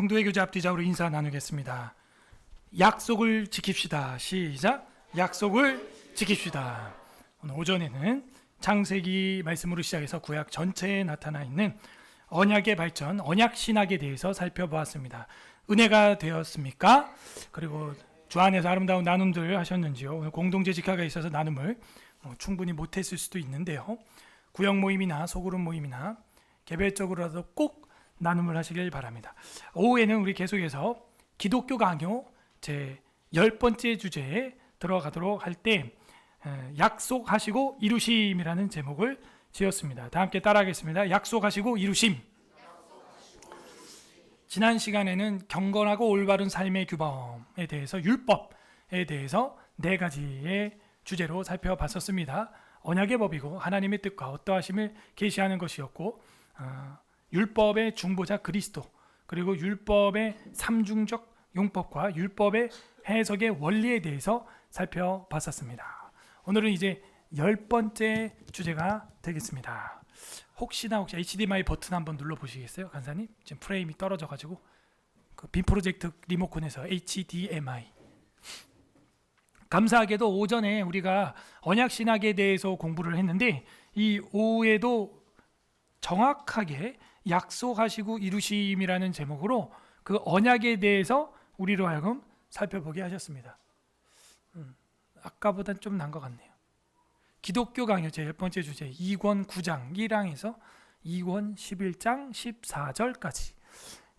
성도의 교제 앞뒤자로 인사 나누겠습니다. 약속을 지킵시다. 시작. 약속을 지킵시다. 오늘 오전에는 창세기 말씀으로 시작해서 구약 전체에 나타나 있는 언약의 발전, 언약 신학에 대해서 살펴보았습니다. 은혜가 되었습니까? 그리고 주 안에서 아름다운 나눔들 하셨는지요? 오늘 공동체 직화가 있어서 나눔을 충분히 못했을 수도 있는데요. 구역 모임이나 소그룹 모임이나 개별적으로라도 꼭 나눔을 하시길 바랍니다. 오후에는 우리 계속해서 기독교 강요 제 10번째 주제에 들어가도록 할 때 약속하시고 이루심이라는 제목을 지었습니다. 다 함께 따라하겠습니다. 약속하시고 이루심. 지난 시간에는 경건하고 올바른 삶의 규범에 대해서, 율법에 대해서 4가지의 주제로 살펴봤었습니다. 언약의 법이고 하나님의 뜻과 어떠하심을 계시하는 것이었고, 율법의 중보자 그리스도, 그리고 율법의 삼중적 용법과 율법의 해석의 원리에 대해서 살펴봤었습니다. 오늘은 이제 10번째 주제가 되겠습니다. 혹시 HDMI 버튼 한번 눌러보시겠어요? 간사님? 지금 프레임이 떨어져가지고 그 빔 프로젝트 리모컨에서 HDMI. 감사하게도 오전에 우리가 언약신학에 대해서 공부를 했는데 이 오후에도 정확하게 약속하시고 이루심이라는 제목으로 그 언약에 대해서 우리로 하여금 살펴보게 하셨습니다. 아까보단 좀 난 것 같네요. 기독교 강요 제 10번째 주제 2권 9장 1항에서 2권 11장 14절까지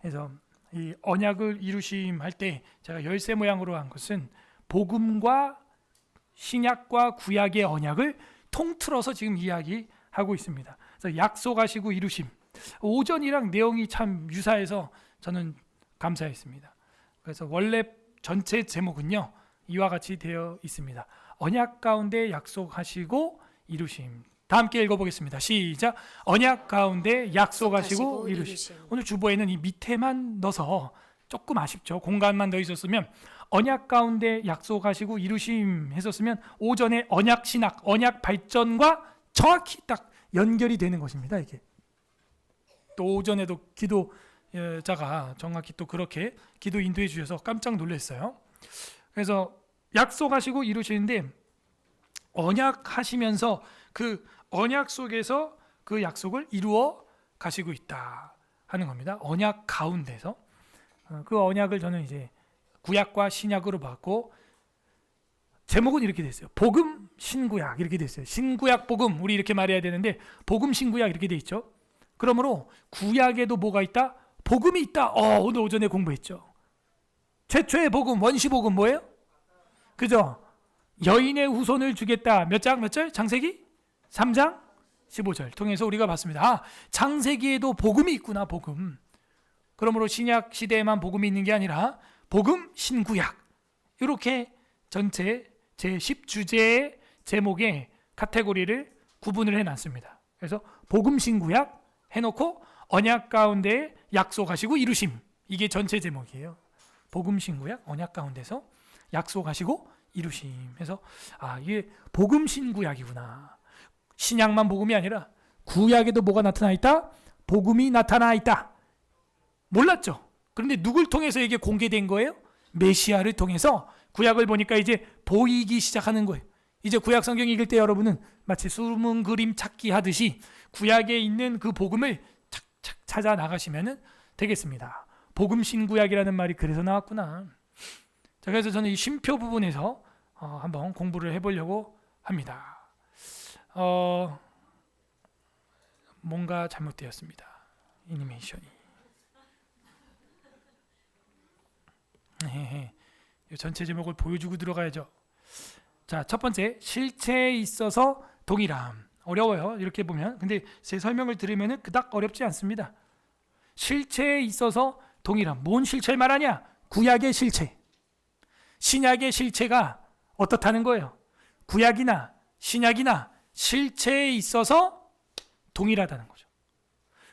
해서 이 언약을 이루심 할 때 제가 열쇠 모양으로 한 것은 복음과 신약과 구약의 언약을 통틀어서 지금 이야기하고 있습니다. 그래서 약속하시고 이루심, 오전이랑 내용이 참 유사해서 저는 감사했습니다. 그래서 원래 전체 제목은요 이와 같이 되어 있습니다. 언약 가운데 약속하시고 이루심. 다 함께 읽어보겠습니다. 시작. 언약 가운데 약속하시고 이루심. 오늘 주보에는 이 밑에만 넣어서 조금 아쉽죠. 공간만 더 있었으면 언약 가운데 약속하시고 이루심 했었으면 오전에 언약 신학, 언약 발전과 정확히 딱 연결이 되는 것입니다. 이게 또 오전에도 기도자가 정확히 또 그렇게 기도 인도해 주셔서 깜짝 놀랐어요. 그래서 약속하시고 이루시는데 언약하시면서 그 언약 속에서 그 약속을 이루어 가시고 있다 하는 겁니다. 언약 가운데서 그 언약을 저는 이제 구약과 신약으로 봤고 제목은 이렇게 됐어요. 복음 신구약 이렇게 됐어요. 신구약 복음 우리 이렇게 말해야 되는데 복음 신구약 이렇게 돼 있죠. 그러므로 구약에도 뭐가 있다? 복음이 있다. 오늘 오전에 공부했죠. 최초의 복음 원시 복음 뭐예요? 그죠? 여인의 후손을 주겠다. 몇 절? 창세기 3장 15절 통해서 우리가 봤습니다. 창세기에도 복음이 있구나. 복음. 그러므로 신약 시대에만 복음이 있는 게 아니라 복음 신구약 이렇게 전체 제10주제의 제목의 카테고리를 구분을 해놨습니다. 그래서 복음 신구약 해놓고 언약 가운데 약속하시고 이루심, 이게 전체 제목이에요. 복음 신구약 언약 가운데서 약속하시고 이루심 해서 이게 복음 신구약이구나. 신약만 복음이 아니라 구약에도 뭐가 나타나 있다? 복음이 나타나 있다. 몰랐죠? 그런데 누굴 통해서 이게 공개된 거예요? 메시아를 통해서 구약을 보니까 이제 보이기 시작하는 거예요. 이제 구약 성경 읽을 때 여러분은 마치 숨은 그림 찾기 하듯이 구약에 있는 그 복음을 착착 찾아 나가시면 되겠습니다. 복음 신구약이라는 말이 그래서 나왔구나. 자, 그래서 저는 이 쉼표 부분에서 한번 공부를 해보려고 합니다. 뭔가 잘못되었습니다. 애니메이션이. 전체 제목을 보여주고 들어가야죠. 자, 첫 번째, 실체에 있어서 동일함. 어려워요. 이렇게 보면. 근데 제 설명을 들으면 그닥 어렵지 않습니다. 실체에 있어서 동일함. 뭔 실체를 말하냐? 구약의 실체. 신약의 실체가 어떻다는 거예요? 구약이나 신약이나 실체에 있어서 동일하다는 거죠.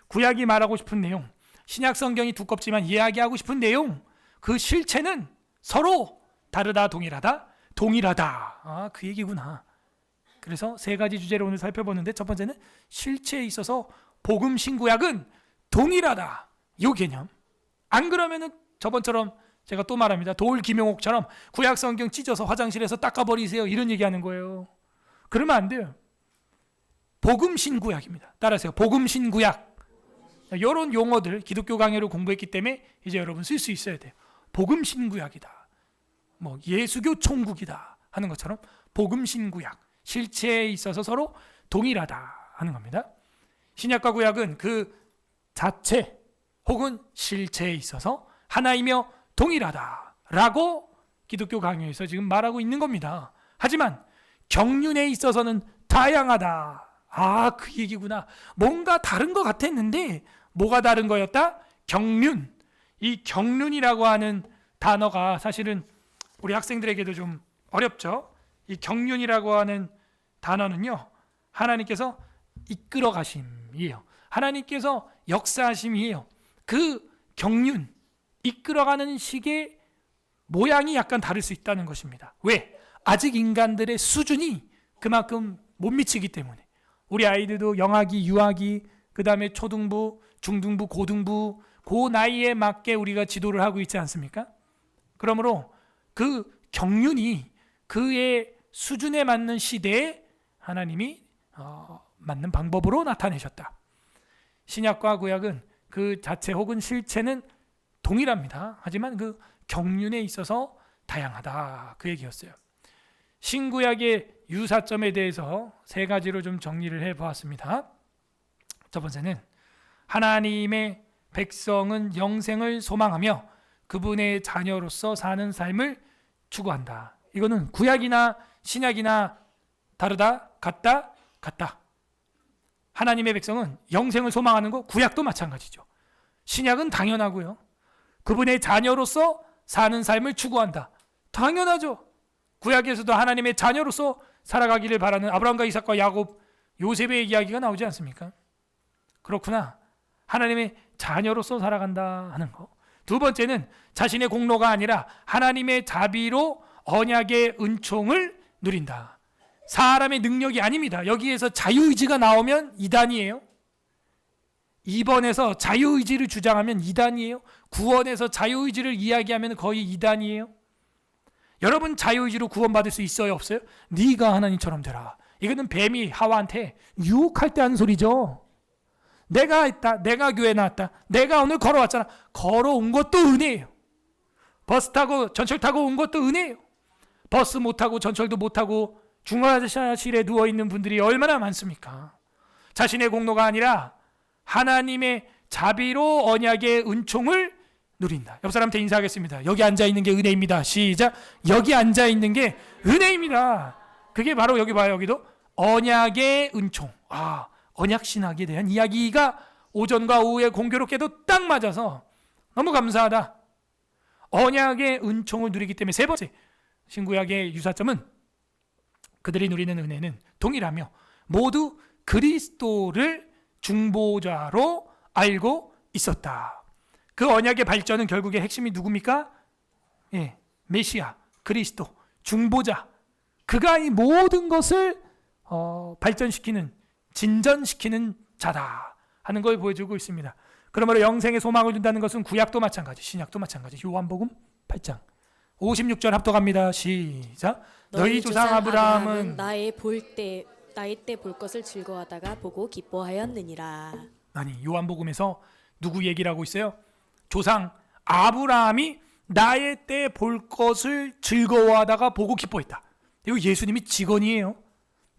구약이 말하고 싶은 내용, 신약 성경이 두껍지만 이야기하고 싶은 내용, 그 실체는 서로 다르다, 동일하다, 동일하다. 그 얘기구나. 그래서 3가지 주제를 오늘 살펴보는데 첫 번째는 실체에 있어서 복음 신구약은 동일하다. 이 개념. 안 그러면은 저번처럼 제가 또 말합니다. 도울 김용옥처럼 구약 성경 찢어서 화장실에서 닦아버리세요. 이런 얘기하는 거예요. 그러면 안 돼요. 복음 신구약입니다. 따라하세요. 복음 신구약. 이런 용어들 기독교 강의로 공부했기 때문에 이제 여러분 쓸 수 있어야 돼요. 복음 신구약이다. 뭐 예수교 총국이다 하는 것처럼 복음 신구약. 실체에 있어서 서로 동일하다 하는 겁니다. 신약과 구약은 그 자체 혹은 실체에 있어서 하나이며 동일하다라고 기독교 강요에서 지금 말하고 있는 겁니다. 하지만 경륜에 있어서는 다양하다. 그 얘기구나. 뭔가 다른 것 같았는데 뭐가 다른 거였다? 경륜. 이 경륜이라고 하는 단어가 사실은 우리 학생들에게도 좀 어렵죠. 이 경륜이라고 하는 단어는요, 하나님께서 이끌어 가심이에요. 하나님께서 역사하심이에요. 그 경륜, 이끌어가는 식의 모양이 약간 다를 수 있다는 것입니다. 왜? 아직 인간들의 수준이 그만큼 못 미치기 때문에. 우리 아이들도 영아기, 유아기, 그 다음에 초등부, 중등부, 고등부, 그 나이에 맞게 우리가 지도를 하고 있지 않습니까? 그러므로 그 경륜이 그의 수준에 맞는 시대에 하나님이 맞는 방법으로 나타내셨다. 신약과 구약은 그 자체 혹은 실체는 동일합니다. 하지만 그 경륜에 있어서 다양하다. 그 얘기였어요. 신구약의 유사점에 대해서 세 가지로 좀 정리를 해보았습니다. 첫 번째는 하나님의 백성은 영생을 소망하며 그분의 자녀로서 사는 삶을 추구한다. 이거는 구약이나 신약이나 다르다? 같다? 같다. 하나님의 백성은 영생을 소망하는 거 구약도 마찬가지죠. 신약은 당연하고요. 그분의 자녀로서 사는 삶을 추구한다. 당연하죠. 구약에서도 하나님의 자녀로서 살아가기를 바라는 아브라함과 이삭과 야곱, 요셉의 이야기가 나오지 않습니까? 그렇구나. 하나님의 자녀로서 살아간다 하는 거. 두 번째는 자신의 공로가 아니라 하나님의 자비로 언약의 은총을 누린다. 사람의 능력이 아닙니다. 여기에서 자유의지가 나오면 이단이에요. 2번에서 자유의지를 주장하면 이단이에요. 9원에서 자유의지를 이야기하면 거의 이단이에요. 여러분 자유의지로 구원받을 수 있어요? 없어요? 네가 하나님처럼 되라. 이거는 뱀이 하와한테 유혹할 때 하는 소리죠. 내가 했다. 내가 교회 나왔다. 내가 오늘 걸어왔잖아. 걸어온 것도 은혜예요. 버스 타고 전철 타고 온 것도 은혜예요. 버스 못 타고 전철도 못 타고 중화실에 누워있는 분들이 얼마나 많습니까? 자신의 공로가 아니라 하나님의 자비로 언약의 은총을 누린다. 옆 사람한테 인사하겠습니다. 여기 앉아있는 게 은혜입니다. 시작. 여기 앉아있는 게 은혜입니다. 그게 바로 여기 봐요. 여기도 언약의 은총. 언약 신학에 대한 이야기가 오전과 오후에 공교롭게도 딱 맞아서 너무 감사하다. 언약의 은총을 누리기 때문에 세 번째 신구약의 유사점은 그들이 누리는 은혜는 동일하며 모두 그리스도를 중보자로 알고 있었다. 그 언약의 발전은 결국에 핵심이 누굽니까? 메시아, 그리스도, 중보자. 그가 이 모든 것을 발전시키는, 진전시키는 자다 하는 걸 보여주고 있습니다. 그러므로 영생의 소망을 준다는 것은 구약도 마찬가지, 신약도 마찬가지. 요한복음 8장 56절 합독합니다. 시작. 너희 조상 아브라함은 나의 때 볼 것을 즐거워하다가 보고 기뻐하였느니라. 아니, 요한복음에서 누구 얘기를 하고 있어요? 조상 아브라함이 나의 때 볼 것을 즐거워하다가 보고 기뻐했다. 이거 예수님이 직언이에요.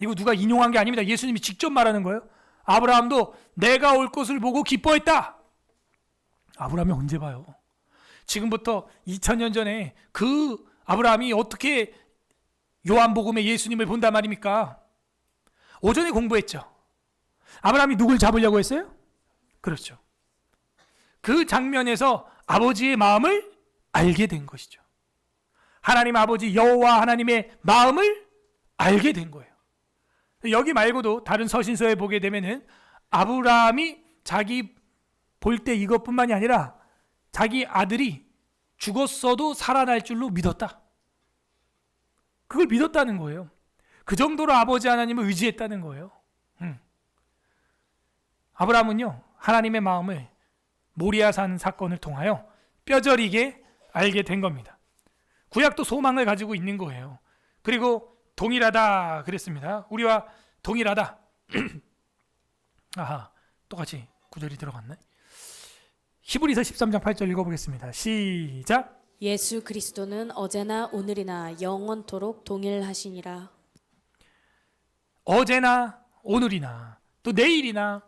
이거 누가 인용한 게 아닙니다. 예수님이 직접 말하는 거예요. 아브라함도 내가 올 것을 보고 기뻐했다. 아브라함이 언제 봐요? 지금부터 2000년 전에 그 아브라함이 어떻게 요한복음에 예수님을 본단 말입니까? 오전에 공부했죠. 아브라함이 누굴 잡으려고 했어요? 그렇죠. 그 장면에서 아버지의 마음을 알게 된 것이죠. 하나님 아버지 여호와 하나님의 마음을 알게 된 거예요. 여기 말고도 다른 서신서에 보게 되면은 아브라함이 자기 볼 때 이것뿐만이 아니라 자기 아들이 죽었어도 살아날 줄로 믿었다. 그걸 믿었다는 거예요. 그 정도로 아버지 하나님을 의지했다는 거예요. 아브라함은요, 하나님의 마음을 모리아산 사건을 통하여 뼈저리게 알게 된 겁니다. 구약도 소망을 가지고 있는 거예요. 그리고 동일하다 그랬습니다. 우리와 동일하다. 아하, 똑같이 구절이 들어갔네. 히브리서 13장 8절 읽어보겠습니다. 시작. 예수 그리스도는 어제나 오늘이나 영원토록 동일하시니라. 어제나 오늘이나 또 내일이나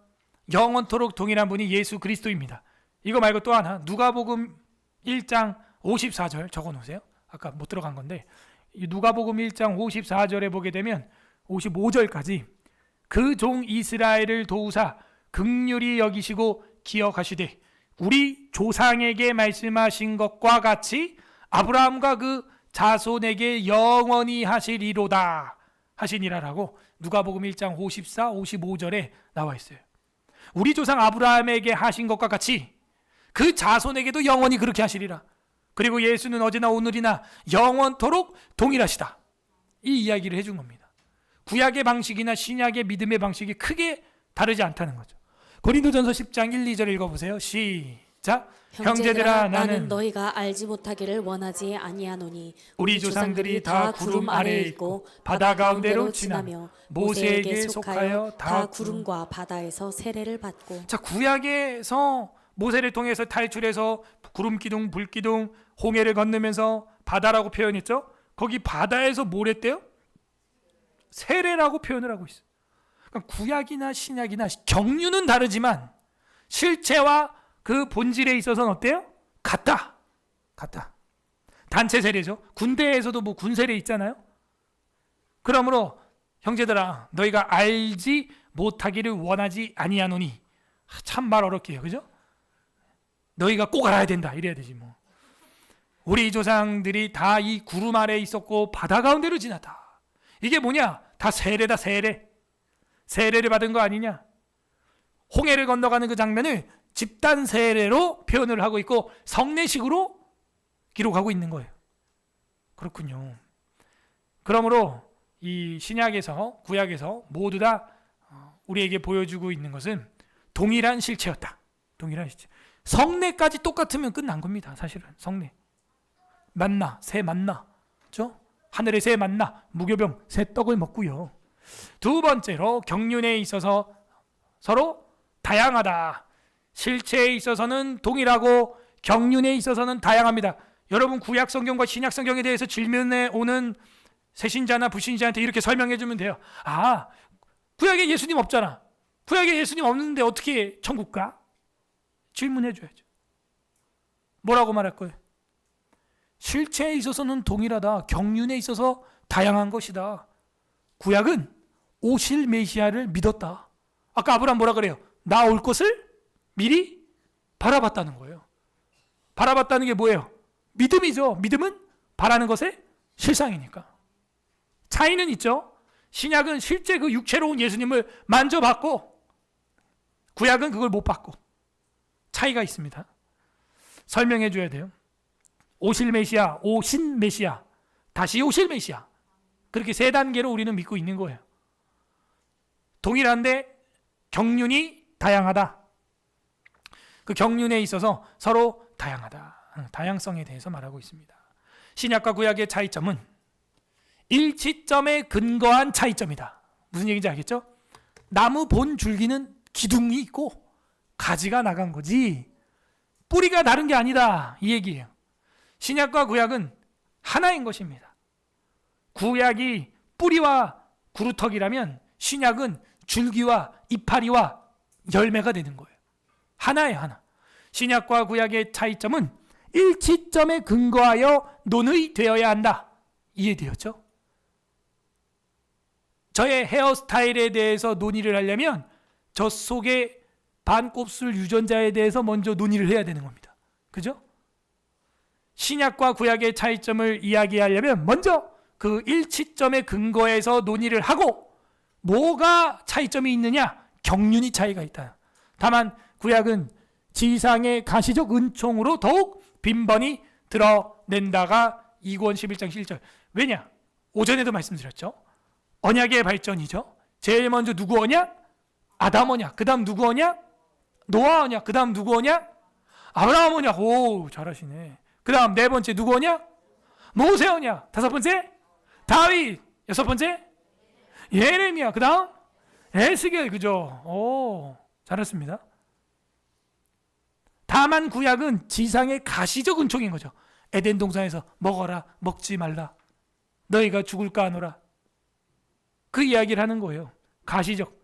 영원토록 동일한 분이 예수 그리스도입니다. 이거 말고 또 하나, 누가복음 1장 54절 적어놓으세요. 아까 못 들어간 건데, 이 누가복음 1장 54절에 보게 되면 55절까지 그 종 이스라엘을 도우사 긍휼히 여기시고 기억하시되 우리 조상에게 말씀하신 것과 같이 아브라함과 그 자손에게 영원히 하시리로다 하시니라라고 누가복음 1장 54, 55절에 나와 있어요. 우리 조상 아브라함에게 하신 것과 같이 그 자손에게도 영원히 그렇게 하시리라. 그리고 예수는 어제나 오늘이나 영원토록 동일하시다. 이 이야기를 해준 겁니다. 구약의 방식이나 신약의 믿음의 방식이 크게 다르지 않다는 거죠. 고린도전서 10장 1, 2절 읽어보세요. 시작. 형제들아 나는 너희가 알지 못하기를 원하지 아니하노니 우리 조상들이 다 구름 아래에 있고 바다 가운데로 지나며 모세에게 속하여 다 구름과 바다에서 세례를 받고. 자, 구약에서 모세를 통해서 탈출해서 구름 기둥, 불 기둥, 홍해를 건너면서 바다라고 표현했죠. 거기 바다에서 뭘 했대요? 세례라고 표현을 하고 있어요. 그러니까 구약이나 신약이나 경륜은 다르지만 실체와 그 본질에 있어서는 어때요? 같다. 단체 세례죠. 군대에서도 뭐 군세례 있잖아요. 그러므로 형제들아 너희가 알지 못하기를 원하지 아니하노니, 참 말 어렵게 해요. 그죠? 너희가 꼭 알아야 된다 이래야 되지 뭐. 우리 조상들이 다 이 구름 아래에 있었고 바다 가운데로 지나다. 이게 뭐냐? 다 세례다. 세례를 받은 거 아니냐? 홍해를 건너가는 그 장면을 집단 세례로 표현을 하고 있고 성례식으로 기록하고 있는 거예요. 그렇군요. 그러므로 이 신약에서 구약에서 모두 다 우리에게 보여주고 있는 것은 동일한 실체였다. 동일한 실체. 성례까지 똑같으면 끝난 겁니다. 사실은 성례. 만나, 새 만나, 그렇죠? 하늘의 새 만나, 무교병, 새 떡을 먹고요. 두 번째로 경륜에 있어서 서로 다양하다. 실체에 있어서는 동일하고 경륜에 있어서는 다양합니다. 여러분 구약 성경과 신약 성경에 대해서 질문에 오는 새신자나 불신자한테 이렇게 설명해 주면 돼요. 아, 구약에 예수님 없잖아. 구약에 예수님 없는데 어떻게 천국 가? 질문해 줘야죠. 뭐라고 말할 거예요? 실체에 있어서는 동일하다. 경륜에 있어서 다양한 것이다. 구약은 오실 메시아를 믿었다. 아까 아브라함 뭐라 그래요? 나 올 것을 미리 바라봤다는 거예요. 바라봤다는 게 뭐예요? 믿음이죠. 믿음은 바라는 것의 실상이니까. 차이는 있죠. 신약은 실제 그 육체로 온 예수님을 만져봤고 구약은 그걸 못 봤고 차이가 있습니다. 설명해 줘야 돼요. 오실 메시아, 오신 메시아, 다시 오실 메시아. 그렇게 세 단계로 우리는 믿고 있는 거예요. 동일한데 경륜이 다양하다. 그 경륜에 있어서 서로 다양하다. 다양성에 대해서 말하고 있습니다. 신약과 구약의 차이점은 일치점에 근거한 차이점이다. 무슨 얘기인지 알겠죠? 나무 본 줄기는 기둥이 있고 가지가 나간 거지 뿌리가 다른 게 아니다. 이 얘기예요. 신약과 구약은 하나인 것입니다. 구약이 뿌리와 구루터기라면 신약은 줄기와 이파리와 열매가 되는 거예요. 하나예요, 하나. 신약과 구약의 차이점은 일치점에 근거하여 논의되어야 한다. 이해되었죠? 저의 헤어스타일에 대해서 논의를 하려면 저 속에 반곱슬 유전자에 대해서 먼저 논의를 해야 되는 겁니다. 그죠? 신약과 구약의 차이점을 이야기하려면 먼저 그 일치점의 근거에서 논의를 하고 뭐가 차이점이 있느냐? 경륜이 차이가 있다. 다만 구약은 지상의 가시적 은총으로 더욱 빈번히 드러낸다가 2권 11장 7절. 왜냐? 오전에도 말씀드렸죠. 언약의 발전이죠. 제일 먼저 누구 언약? 아담 언약. 그 다음 누구 언약? 노아 언약. 그 다음 누구 언약? 아브라함 언약. 오, 잘하시네. 그 다음 네 번째 누구 언약? 모세 언약. 다섯 번째 다윗. 여섯 번째 예레미야. 그 다음 에스겔. 그죠? 오, 잘했습니다. 다만 구약은 지상의 가시적 은총인 거죠. 에덴 동산에서 먹어라, 먹지 말라, 너희가 죽을까 하노라, 그 이야기를 하는 거예요. 가시적.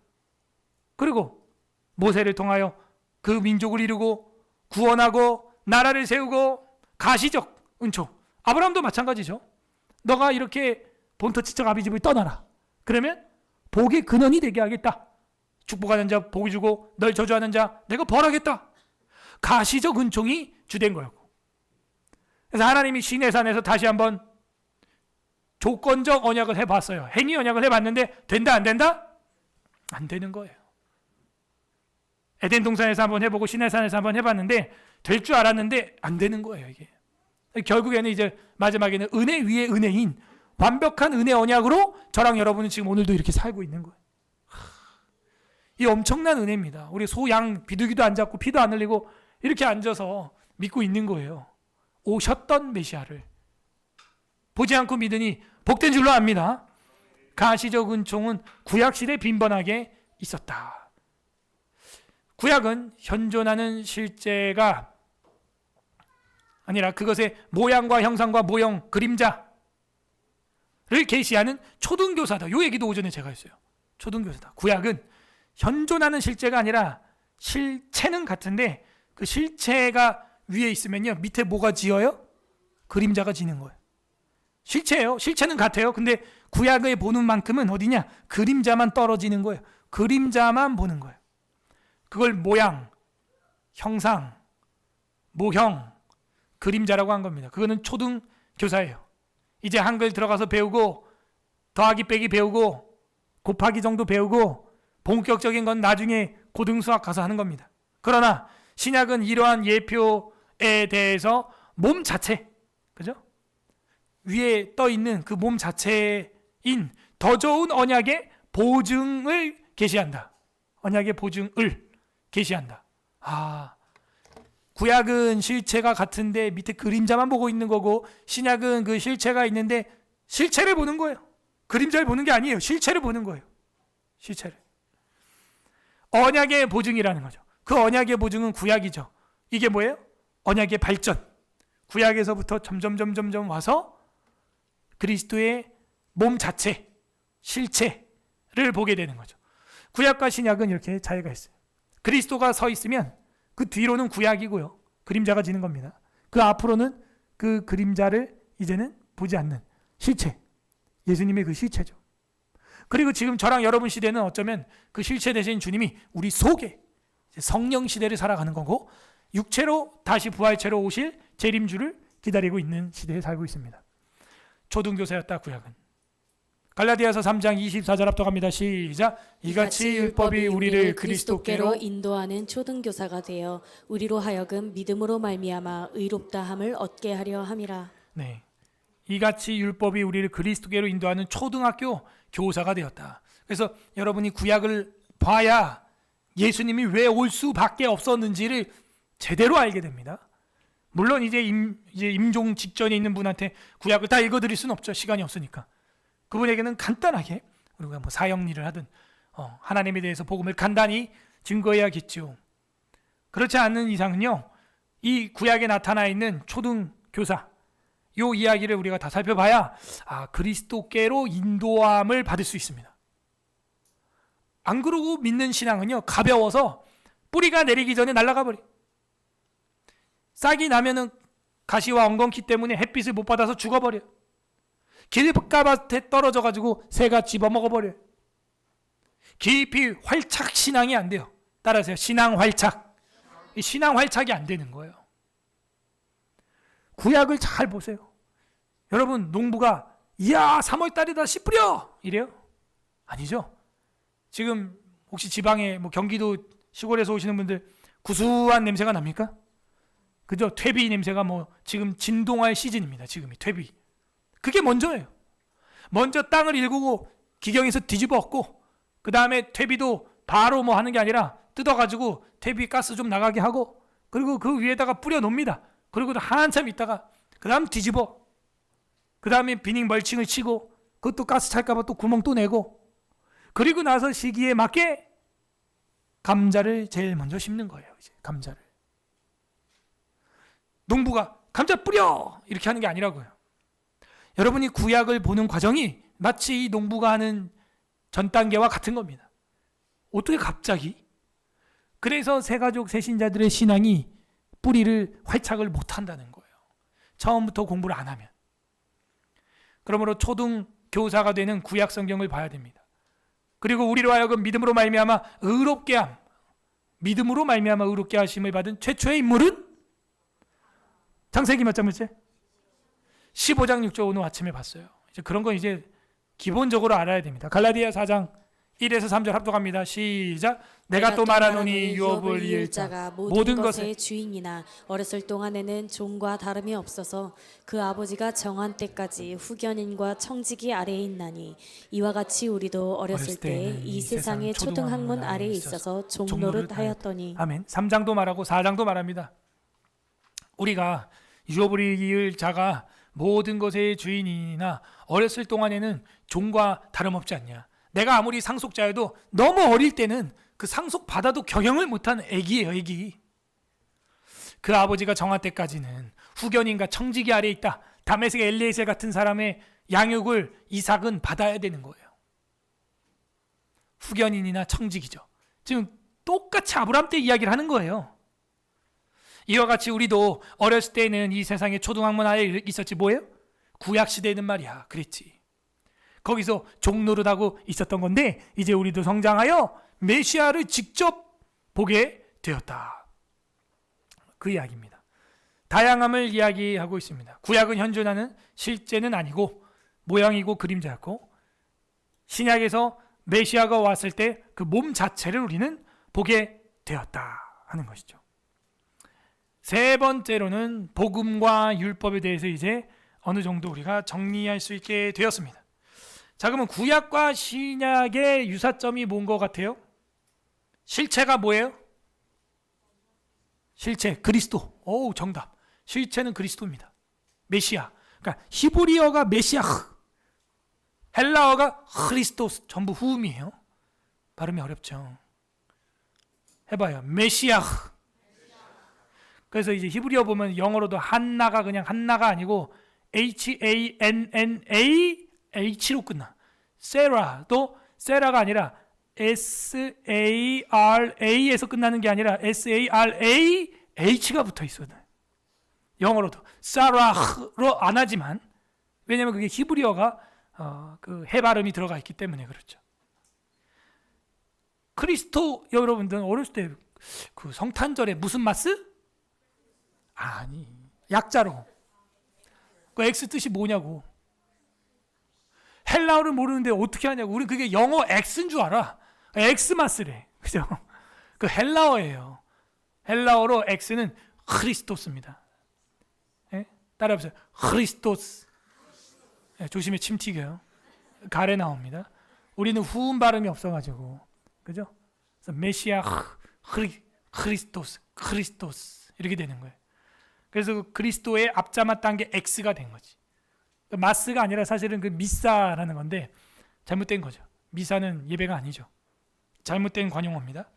그리고 모세를 통하여 그 민족을 이루고 구원하고 나라를 세우고, 가시적 은총. 아브라함도 마찬가지죠. 너가 이렇게 본토 친척 아비 집을 떠나라, 그러면 복의 근원이 되게 하겠다. 축복하는 자 복이 주고 널 저주하는 자 내가 벌하겠다. 가시적 은총이 주된 거였고, 그래서 하나님이 시내산에서 다시 한번 조건적 언약을 해봤어요. 행위 언약을 해봤는데 된다 안 된다? 안 되는 거예요. 에덴 동산에서 한번 해보고 시내산에서 한번 해봤는데 될 줄 알았는데 안 되는 거예요. 이게 결국에는 이제 마지막에는 은혜 위에 은혜인 완벽한 은혜 언약으로 저랑 여러분은 지금 오늘도 이렇게 살고 있는 거예요. 이 엄청난 은혜입니다. 우리 소양 비둘기도 안 잡고 피도 안 흘리고 이렇게 앉아서 믿고 있는 거예요. 오셨던 메시아를 보지 않고 믿으니 복된 줄로 압니다. 가시적 은총은 구약시대에 빈번하게 있었다. 구약은 현존하는 실제가 아니라 그것의 모양과 형상과 모형, 그림자를 계시하는 초등교사다. 이 얘기도 오전에 제가 했어요. 초등교사다. 구약은 현존하는 실제가 아니라 실체는 같은데 그 실체가 위에 있으면요, 밑에 뭐가 지어요? 그림자가 지는 거예요. 실체예요. 실체는 같아요. 근데 구약에 보는 만큼은 어디냐? 그림자만 떨어지는 거예요. 그림자만 보는 거예요. 그걸 모양, 형상, 모형, 그림자라고 한 겁니다. 그거는 초등 교사예요. 이제 한글 들어가서 배우고 더하기 빼기 배우고 곱하기 정도 배우고 본격적인 건 나중에 고등수학 가서 하는 겁니다. 그러나 신약은 이러한 예표에 대해서 몸 자체, 그죠? 위에 떠 있는 그 몸 자체인 더 좋은 언약의 보증을 계시한다. 언약의 보증을 계시한다. 구약은 실체가 같은데 밑에 그림자만 보고 있는 거고, 신약은 그 실체가 있는데 실체를 보는 거예요. 그림자를 보는 게 아니에요. 실체를 보는 거예요. 실체를. 언약의 보증이라는 거죠. 그 언약의 보증은 구약이죠. 이게 뭐예요? 언약의 발전. 구약에서부터 점점 와서 그리스도의 몸 자체, 실체를 보게 되는 거죠. 구약과 신약은 이렇게 차이가 있어요. 그리스도가 서 있으면 그 뒤로는 구약이고요, 그림자가 지는 겁니다. 그 앞으로는 그 그림자를 이제는 보지 않는 실체, 예수님의 그 실체죠. 그리고 지금 저랑 여러분 시대는 어쩌면 그 실체 되신 주님이 우리 속에 성령 시대를 살아가는 거고, 육체로 다시 부활체로 오실 재림주를 기다리고 있는 시대에 살고 있습니다. 초등교사였다 구약은. 갈라디아서 3장 24절 합독합니다. 시작. 이같이 율법이 우리를 그리스도께로 인도하는 초등교사가 되어 우리로 하여금 믿음으로 말미암아 의롭다함을 얻게 하려 함이라. 네, 이같이 율법이 우리를 그리스도께로 인도하는 초등학교 교사가 되었다. 그래서 여러분이 구약을 봐야 예수님이 왜 올 수밖에 없었는지를 제대로 알게 됩니다. 물론 이제 임종 직전에 있는 분한테 구약을 다 읽어드릴 수는 없죠. 시간이 없으니까. 그분에게는 간단하게, 우리가 뭐 사형리를 하든 하나님에 대해서 복음을 간단히 증거해야겠죠. 그렇지 않는 이상은요, 이 구약에 나타나 있는 초등교사 요 이야기를 우리가 다 살펴봐야 그리스도께로 인도함을 받을 수 있습니다. 안 그러고 믿는 신앙은요, 가벼워서 뿌리가 내리기 전에 날아가 버려. 싹이 나면은 가시와 엉겅퀴 때문에 햇빛을 못 받아서 죽어버려. 길가밭에 떨어져가지고 새가 집어먹어버려. 깊이 활착 신앙이 안 돼요. 따라하세요. 신앙 활착. 이 신앙 활착이 안 되는 거예요. 구약을 잘 보세요. 여러분, 농부가 이야 3월달이다 씨 뿌려 이래요? 아니죠. 지금 혹시 지방에 뭐 경기도 시골에서 오시는 분들 구수한 냄새가 납니까? 그죠? 퇴비 냄새가 뭐 지금 진동할 시즌입니다. 지금이 퇴비. 그게 먼저예요. 먼저 땅을 일구고 기경에서 뒤집어 엎고, 그 다음에 퇴비도 바로 뭐 하는 게 아니라 뜯어가지고 퇴비 가스 좀 나가게 하고, 그리고 그 위에다가 뿌려 놓습니다. 그리고 한참 있다가 그 다음 뒤집어, 그 다음에 비닐 멀칭을 치고, 그것도 가스 찰까봐 또 구멍 또 내고, 그리고 나서 시기에 맞게 감자를 제일 먼저 심는 거예요. 이제 감자를. 농부가 감자 뿌려 이렇게 하는 게 아니라고요. 여러분이 구약을 보는 과정이 마치 이 농부가 하는 전 단계와 같은 겁니다. 어떻게 갑자기? 그래서 새가족 새신자들의 신앙이 뿌리를 활착을 못한다는 거예요. 처음부터 공부를 안 하면. 그러므로 초등 교사가 되는 구약 성경을 봐야 됩니다. 그리고 우리로 하여금 믿음으로 말미암아 의롭게 함, 믿음으로 말미암아 의롭게 하심을 받은 최초의 인물은 창세기 몇 장 몇째? 15장 6절 오늘 아침에 봤어요. 이제 그런 건 이제 기본적으로 알아야 됩니다. 갈라디아 4장 1에서 3절 합독합니다. 시작. 내가 또 말하노니 유업을 이을 자가 모든 것의 주인이나 어렸을 동안에는 종과 다름이 없어서 그 아버지가 정한 때까지 후견인과 청지기 아래에 있나니 이와 같이 우리도 어렸을 때 이 세상의 초등학문 아래에 있어서 종노릇 하였더니. 아멘. 3장도 말하고 4장도 말합니다. 우리가 유업을 이을 자가 모든 것의 주인이나 어렸을 동안에는 종과 다름없지 않냐. 내가 아무리 상속자여도 너무 어릴 때는 그 상속 받아도 경영을 못하는 애기예요, 애기. 그 아버지가 정한 때까지는 후견인과 청지기 아래에 있다. 다메섹의 엘리에셀 같은 사람의 양육을 이삭은 받아야 되는 거예요. 후견인이나 청지기죠. 지금 똑같이 아브라함 때 이야기를 하는 거예요. 이와 같이 우리도 어렸을 때는 이 세상에 초등학문 아래에 있었지. 뭐예요? 구약시대에는 말이야. 그랬지. 거기서 종노릇하고 있었던 건데 이제 우리도 성장하여 메시아를 직접 보게 되었다. 그 이야기입니다. 다양함을 이야기하고 있습니다. 구약은 현존하는 실제는 아니고 모양이고 그림자였고, 신약에서 메시아가 왔을 때 그 몸 자체를 우리는 보게 되었다 하는 것이죠. 세 번째로는 복음과 율법에 대해서 이제 어느 정도 우리가 정리할 수 있게 되었습니다. 자, 그러면 구약과 신약의 유사점이 뭔 것 같아요? 실체가 뭐예요? 실체, 그리스도. 오, 정답. 실체는 그리스도입니다. 메시아. 그러니까 히브리어가 메시아, 헬라어가 크리스토스, 전부 후음이에요. 발음이 어렵죠. 해봐요. 메시아. 그래서 이제 히브리어 보면 영어로도 한나가 그냥 한나가 아니고 HANNAH로 끝나. 세라도 세라가 아니라 SARA에서 끝나는 게 아니라 SARAH가 붙어 있어요. 영어로도 사라로 안 하지만, 왜냐하면 그게 히브리어가 그 해 발음이 들어가 있기 때문에 그렇죠. 크리스토 여러분들은 어렸을 때 그 성탄절에 무슨 마스? 아니, 약자로. 그 X 뜻이 뭐냐고. 헬라어를 모르는데 어떻게 하냐고. 우리 그게 영어 X인 줄 알아. 엑스마스래. 그죠? 그 헬라어예요. 헬라어로 X는 크리스토스입니다. 예? 따라해보세요. 크리스토스. 예, 조심히 침 튀겨요. 가래 나옵니다. 우리는 후음 발음이 없어가지고. 그죠? 그래서 메시아 크리스토스 이렇게 되는 거예요. 그래서 그 그리스도의 앞자마 딴 게 X가 된 거지. 마스가 아니라 사실은 그 미사라는 건데 잘못된 거죠. 미사는 예배가 아니죠. 잘못된 관용어입니다.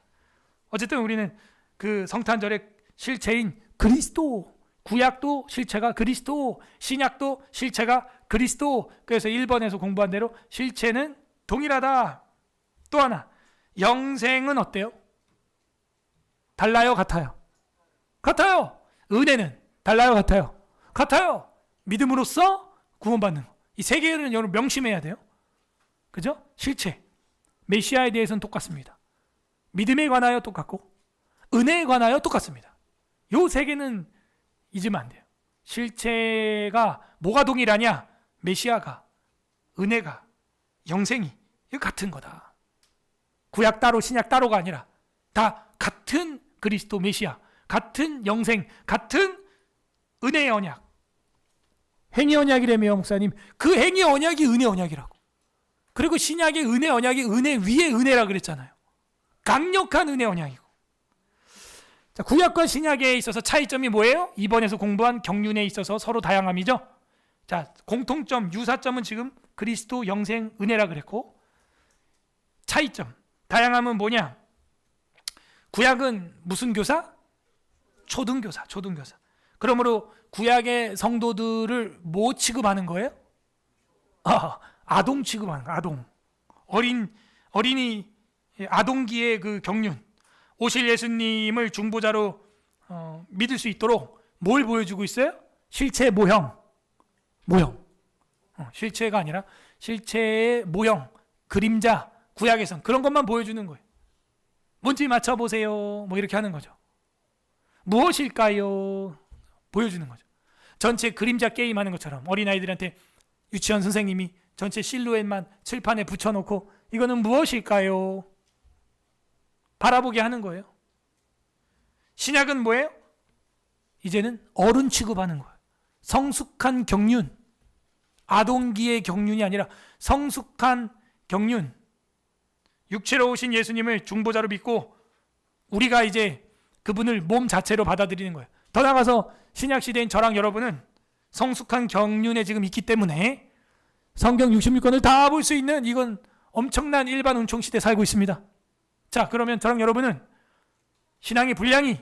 어쨌든 우리는 그 성탄절의 실체인 그리스도, 구약도 실체가 그리스도, 신약도 실체가 그리스도. 그래서 1번에서 공부한 대로 실체는 동일하다. 또 하나, 영생은 어때요? 달라요? 같아요? 같아요. 은혜는 달라요? 같아요? 같아요. 믿음으로써 구원받는 거. 이 세 개는 여러분 명심해야 돼요. 그죠? 실체. 메시아에 대해서는 똑같습니다. 믿음에 관하여 똑같고 은혜에 관하여 똑같습니다. 요 세 개는 잊으면 안 돼요. 실체가 뭐가 동일하냐? 메시아가, 은혜가, 영생이 이거 같은 거다. 구약 따로 신약 따로가 아니라 다 같은 그리스도 메시아, 같은 영생, 같은 은혜의 언약. 행위 언약이라며 목사님. 그 행위 언약이 은혜 언약이라고. 그리고 신약의 은혜 언약이 은혜 위에 은혜라 그랬잖아요. 강력한 은혜 언약이고. 자, 구약과 신약에 있어서 차이점이 뭐예요? 이번에서 공부한 경륜에 있어서 서로 다양함이죠. 자, 공통점, 유사점은 지금 그리스도 영생 은혜라 그랬고, 차이점, 다양함은 뭐냐? 구약은 무슨 교사? 초등교사. 그러므로 구약의 성도들을 뭐 취급하는 거예요? 아동 취급하는 거예요. 아동. 어린이 아동기의 그 경륜. 오실 예수님을 중보자로 믿을 수 있도록 뭘 보여주고 있어요? 실체 모형. 실체가 아니라 실체의 모형, 그림자, 구약에선 그런 것만 보여주는 거예요. 뭔지 맞춰보세요. 뭐 이렇게 하는 거죠. 무엇일까요? 보여주는 거죠. 전체 그림자 게임 하는 것처럼 어린아이들한테 유치원 선생님이 전체 실루엣만 칠판에 붙여놓고 이거는 무엇일까요? 바라보게 하는 거예요. 신약은 뭐예요? 이제는 어른 취급하는 거예요. 성숙한 경륜, 아동기의 경륜이 아니라 성숙한 경륜. 육체로 오신 예수님을 중보자로 믿고 우리가 이제 그분을 몸 자체로 받아들이는 거예요. 더 나아가서 신약 시대인 저랑 여러분은 성숙한 경륜에 지금 있기 때문에 성경 66권을 다 볼 수 있는 이건 엄청난 일반 운총 시대에 살고 있습니다. 자, 그러면 저랑 여러분은 신앙의 분량이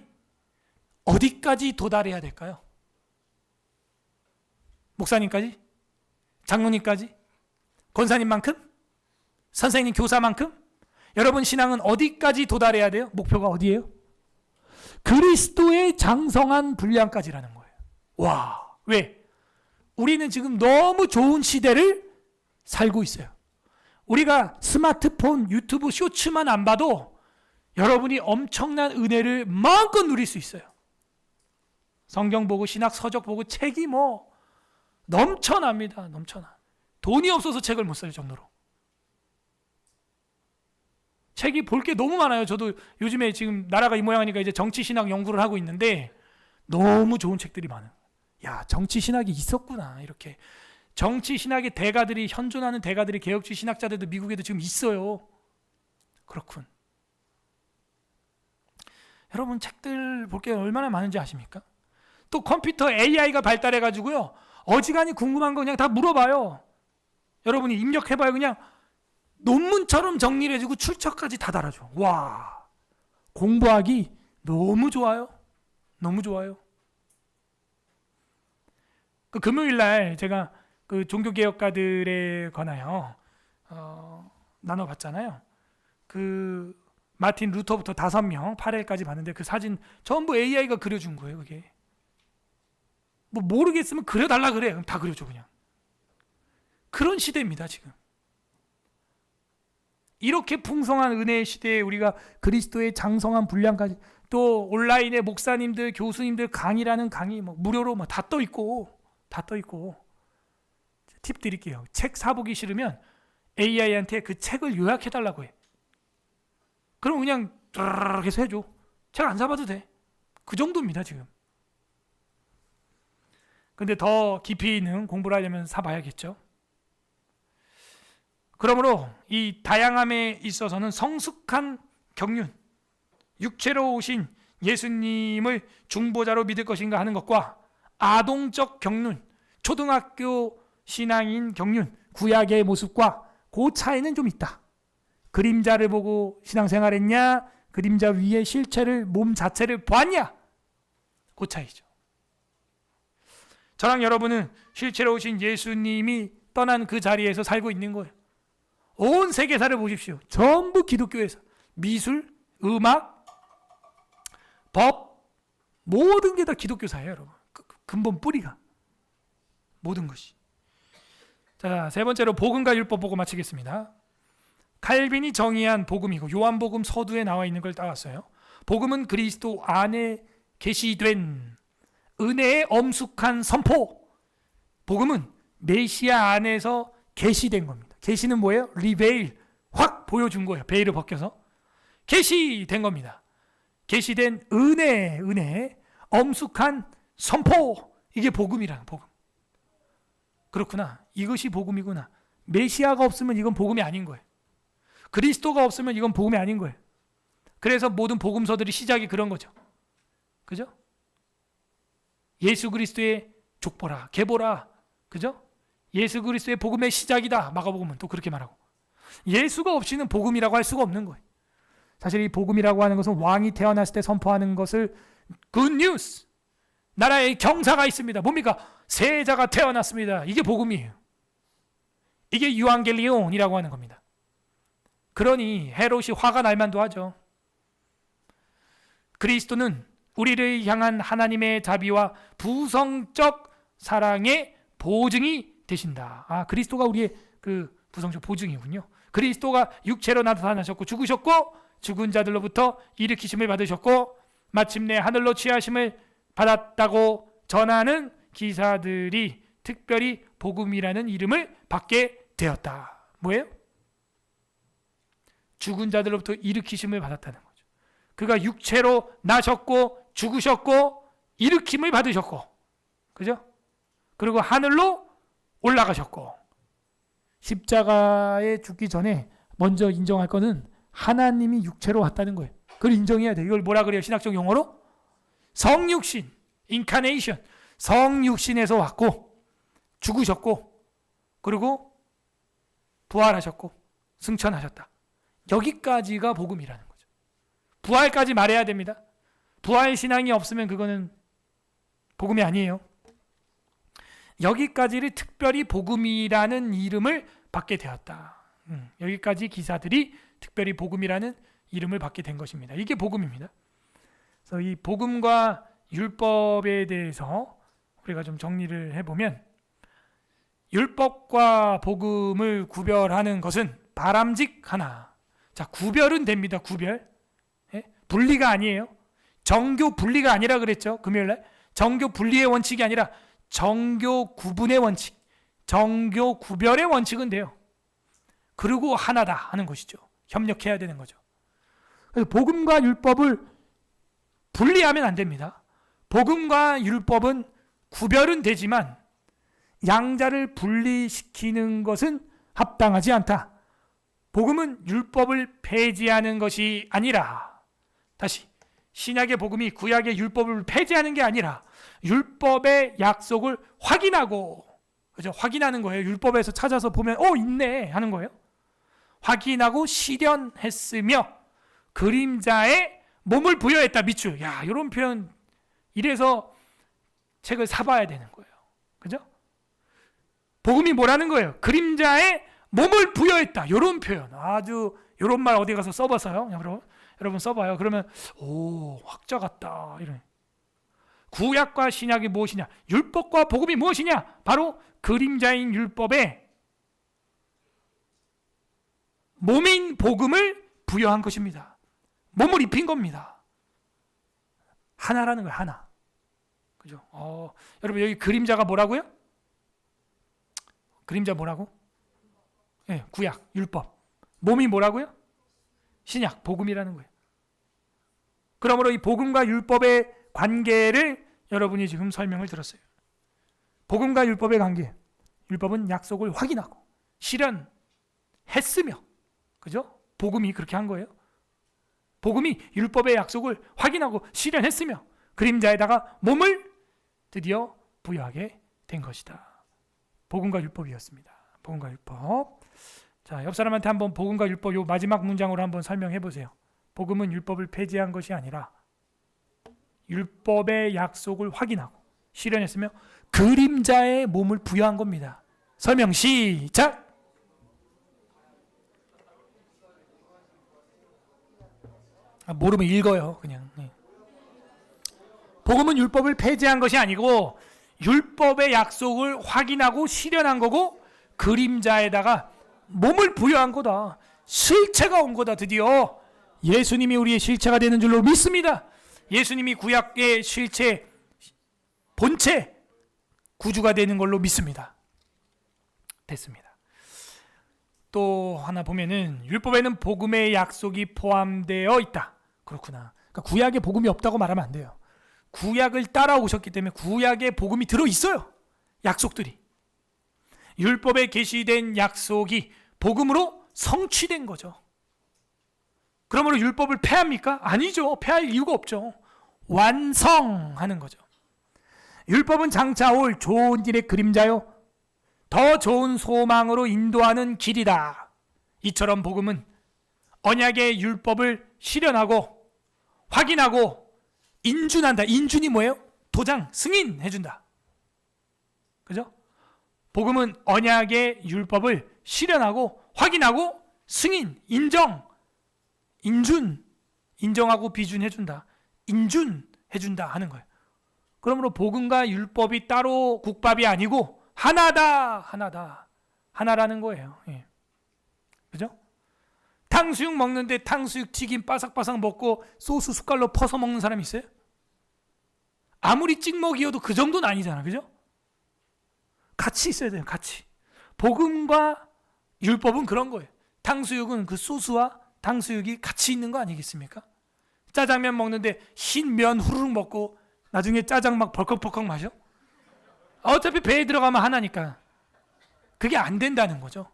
어디까지 도달해야 될까요? 목사님까지? 장로님까지? 권사님만큼? 선생님, 교사만큼? 여러분 신앙은 어디까지 도달해야 돼요? 목표가 어디예요? 그리스도의 장성한 분량까지라는 거예요. 와, 왜? 우리는 지금 너무 좋은 시대를 살고 있어요. 우리가 스마트폰, 유튜브 쇼츠만 안 봐도 여러분이 엄청난 은혜를 마음껏 누릴 수 있어요. 성경 보고 신학 서적 보고 책이 뭐 넘쳐납니다. 넘쳐나. 돈이 없어서 책을 못 살 정도로. 책이 볼 게 너무 많아요. 저도 요즘에 지금 나라가 이 모양이니까 이제 정치 신학 연구를 하고 있는데 너무 좋은 책들이 많아요. 야, 정치 신학이 있었구나. 이렇게 정치 신학의 대가들이, 현존하는 대가들이, 개혁주의 신학자들도 미국에도 지금 있어요. 그렇군. 여러분 책들 볼 게 얼마나 많은지 아십니까? 또 컴퓨터 AI가 발달해 가지고요, 어지간히 궁금한 거 그냥 다 물어봐요. 여러분이 입력해봐요. 그냥 논문처럼 정리를 해주고 출처까지 다 달아줘. 와, 공부하기 너무 좋아요. 너무 좋아요. 그 금요일날 제가 그 종교개혁가들에 관하여 나눠봤잖아요. 그 마틴 루터부터 5명, 8회까지 봤는데 그 사진 전부 AI가 그려준 거예요. 그게 뭐 모르겠으면 그려달라 그래. 그럼 다 그려줘 그냥. 그런 시대입니다 지금. 이렇게 풍성한 은혜의 시대에 우리가 그리스도의 장성한 분량까지, 또 온라인에 목사님들, 교수님들 강의라는 강의 뭐 무료로 뭐 다 떠 있고, 팁 드릴게요. 책 사보기 싫으면 AI한테 그 책을 요약해 달라고 해. 그럼 그냥 쫙 해서 해줘. 책 안 사봐도 돼. 그 정도입니다 지금. 근데 더 깊이 있는 공부를 하려면 사봐야겠죠. 그러므로 이 다양함에 있어서는 성숙한 경륜, 육체로 오신 예수님을 중보자로 믿을 것인가 하는 것과 아동적 경륜, 초등학교 신앙인 경륜, 구약의 모습과 그 차이는 좀 있다. 그림자를 보고 신앙생활했냐, 그림자 위에 실체를, 몸 자체를 보았냐, 그 차이죠. 저랑 여러분은 실체로 오신 예수님이 떠난 그 자리에서 살고 있는 거예요. 온 세계사를 보십시오. 전부 기독교에서 미술, 음악, 법, 모든 게 다 기독교사예요, 여러분. 근본 뿌리가 모든 것이. 자, 세 번째로 복음과 율법 보고 마치겠습니다. 칼빈이 정의한 복음이고 요한복음 서두에 나와 있는 걸 따왔어요. 복음은 그리스도 안에 계시된 은혜의 엄숙한 선포. 복음은 메시아 안에서 계시된 겁니다. 계시는 뭐예요? 리베일, 확 보여준 거예요. 베일을 벗겨서 계시된 겁니다. 계시된 은혜, 엄숙한 선포. 이게 복음이라는, 복음. 그렇구나. 이것이 복음이구나. 메시아가 없으면 이건 복음이 아닌 거예요. 그리스도가 없으면 이건 복음이 아닌 거예요. 그래서 모든 복음서들이 시작이 그런 거죠. 그죠? 예수 그리스도의 족보라, 계보라, 그죠? 예수 그리스도의 복음의 시작이다. 마가복음은 또 그렇게 말하고, 예수가 없이는 복음이라고 할 수가 없는 거예요. 사실 이 복음이라고 하는 것은 왕이 태어났을 때 선포하는 것을 굿뉴스, 나라에 경사가 있습니다. 뭡니까? 세자가 태어났습니다. 이게 복음이에요. 이게 유앙겔리온이라고 하는 겁니다. 그러니 헤롯이 화가 날 만도 하죠. 그리스도는 우리를 향한 하나님의 자비와 부성적 사랑의 보증이 되신다. 아, 그리스도가 우리의 그 부성적 보증이군요. 그리스도가 육체로 나타나셨고 죽으셨고 죽은 자들로부터 일으키심을 받으셨고 마침내 하늘로 취하심을 받았다고 전하는 기사들이 특별히 복음이라는 이름을 받게 되었다. 뭐예요? 죽은 자들로부터 일으키심을 받았다는 거죠. 그가 육체로 나셨고 죽으셨고 일으킴을 받으셨고, 그죠? 그리고 하늘로 올라가셨고, 십자가에 죽기 전에 먼저 인정할 거는 하나님이 육체로 왔다는 거예요. 그걸 인정해야 돼. 이걸 뭐라 그래요? 신학적 용어로 성육신, 인카네이션. 성육신에서 왔고 죽으셨고 그리고 부활하셨고 승천하셨다. 여기까지가 복음이라는 거죠. 부활까지 말해야 됩니다. 부활 신앙이 없으면 그거는 복음이 아니에요. 여기까지를 특별히 복음이라는 이름을 받게 되었다. 여기까지 기사들이 특별히 복음이라는 이름을 받게 된 것입니다. 이게 복음입니다. 그래서 이 복음과 율법에 대해서 우리가 좀 정리를 해보면, 율법과 복음을 구별하는 것은 바람직하나, 자, 구별은 됩니다. 구별. 예? 분리가 아니에요. 정교 분리가 아니라 그랬죠. 금요일날 정교 분리의 원칙이 아니라 정교 구분의 원칙, 정교 구별의 원칙은 돼요. 그리고 하나다 하는 것이죠. 협력해야 되는 거죠. 그래서 복음과 율법을 분리하면 안 됩니다. 복음과 율법은 구별은 되지만 양자를 분리시키는 것은 합당하지 않다. 복음은 율법을 폐지하는 것이 아니라, 다시, 신약의 복음이 구약의 율법을 폐지하는 게 아니라 율법의 약속을 확인하고, 그죠? 확인하는 거예요. 율법에서 찾아서 보면 있네 하는 거예요. 확인하고 실현했으며 그림자에 몸을 부여했다. 밑줄. 야, 이런 표현, 이래서 책을 사봐야 되는 거예요. 그죠? 복음이 뭐라는 거예요? 그림자에 몸을 부여했다. 이런 표현. 아주 이런 말 어디 가서 써봐서요. 여러분 써봐요. 그러면 학자 같다. 이런. 구약과 신약이 무엇이냐? 율법과 복음이 무엇이냐? 바로 그림자인 율법에 몸인 복음을 부여한 것입니다. 몸을 입힌 겁니다. 하나라는 거예요. 하나. 그죠? 여러분 여기 그림자가 뭐라고요? 그림자 뭐라고? 네, 구약, 율법. 몸이 뭐라고요? 신약, 복음이라는 거예요. 그러므로 이 복음과 율법의 관계를 여러분이 지금 설명을 들었어요. 복음과 율법의 관계. 율법은 약속을 확인하고 실현했으며, 그죠? 복음이 그렇게 한 거예요. 복음이 율법의 약속을 확인하고 실현했으며 그림자에다가 몸을 드디어 부여하게 된 것이다. 복음과 율법이었습니다. 복음과 율법. 자, 옆 사람한테 한번 복음과 율법 요 마지막 문장으로 한번 설명해 보세요. 복음은 율법을 폐지한 것이 아니라 율법의 약속을 확인하고 실현했으며 그림자의 몸을 부여한 겁니다. 설명 시작. 모르면 읽어요. 그냥. 복음은 율법을 폐지한 것이 아니고 율법의 약속을 확인하고 실현한 거고 그림자에다가 몸을 부여한 거다. 실체가 온 거다. 드디어 예수님이 우리의 실체가 되는 줄로 믿습니다. 예수님이 구약의 실체, 본체, 구주가 되는 걸로 믿습니다. 됐습니다. 또 하나 보면은 율법에는 복음의 약속이 포함되어 있다. 그렇구나. 그러니까 구약에 복음이 없다고 말하면 안 돼요. 구약을 따라오셨기 때문에 구약에 복음이 들어있어요. 약속들이. 율법에 계시된 약속이 복음으로 성취된 거죠. 그러므로 율법을 폐합니까? 아니죠. 폐할 이유가 없죠. 완성하는 거죠. 율법은 장차 올 좋은 일의 그림자요, 더 좋은 소망으로 인도하는 길이다. 이처럼 복음은 언약의 율법을 실현하고 확인하고 인준한다. 인준이 뭐예요? 도장, 승인해준다. 그죠? 복음은 언약의 율법을 실현하고 확인하고 승인, 인정하고 비준해준다. 인준해준다 하는 거예요. 그러므로 복음과 율법이 따로 국밥이 아니고 하나라는 거예요. 예. 그죠? 탕수육 먹는데 탕수육 튀김 바삭바삭 먹고 소스 숟갈로 퍼서 먹는 사람 있어요? 아무리 찍먹이어도 그 정도는 아니잖아. 그죠? 같이 있어야 돼요. 같이. 복음과 율법은 그런 거예요. 탕수육은 그 소스와 탕수육이 같이 있는 거 아니겠습니까? 짜장면 먹는데 흰 면 후루룩 먹고 나중에 짜장 막 벌컥벌컥 마셔? 어차피 배에 들어가면 하나니까. 그게 안 된다는 거죠.